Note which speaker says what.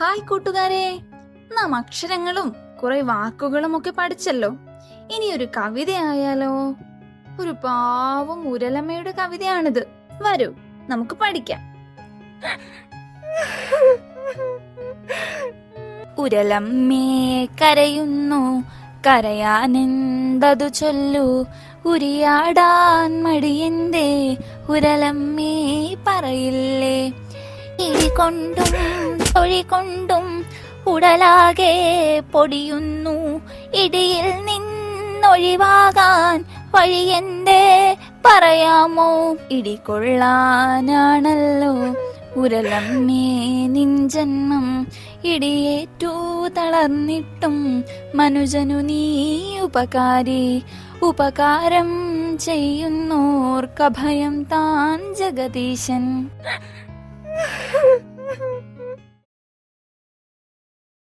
Speaker 1: Hi കൂട്ടുകാരെ, നാം അക്ഷരങ്ങളും കുറെ വാക്കുകളും ഒക്കെ പഠിച്ചല്ലോ. ഇനി ഒരു കവിതയായാലോ? ഒരു പാവം ഉരലമ്മയുടെ കവിതയാണിത്. വരൂ, നമുക്ക് പഠിക്കാം.
Speaker 2: ഉരലമ്മേ കരയുന്നു, കരയാനെന്തതു ചൊല്ലു, ഉരിയാടാൻ മടിയെന്തേ ഉരലമ്മേ പറയില്ലേ. ഇടികൊണ്ടും തൊഴികൊണ്ടും ഉടലാകെ പൊടിയുന്നു, ഇടിയിൽ നിന്നൊഴിവാകാൻ വഴിയെന്തേ പറയാമോ. ഇടികൊള്ളാനാണല്ലോ ഉരലമ്മേ നിൻ ജന്മം, ഇടിയേറ്റു തളർന്നിട്ടും മനുജനു നീ ഉപകാരി. ഉപകാരം ചെയ്യുന്നോർക്കഭയം താൻ ജഗദീശൻ.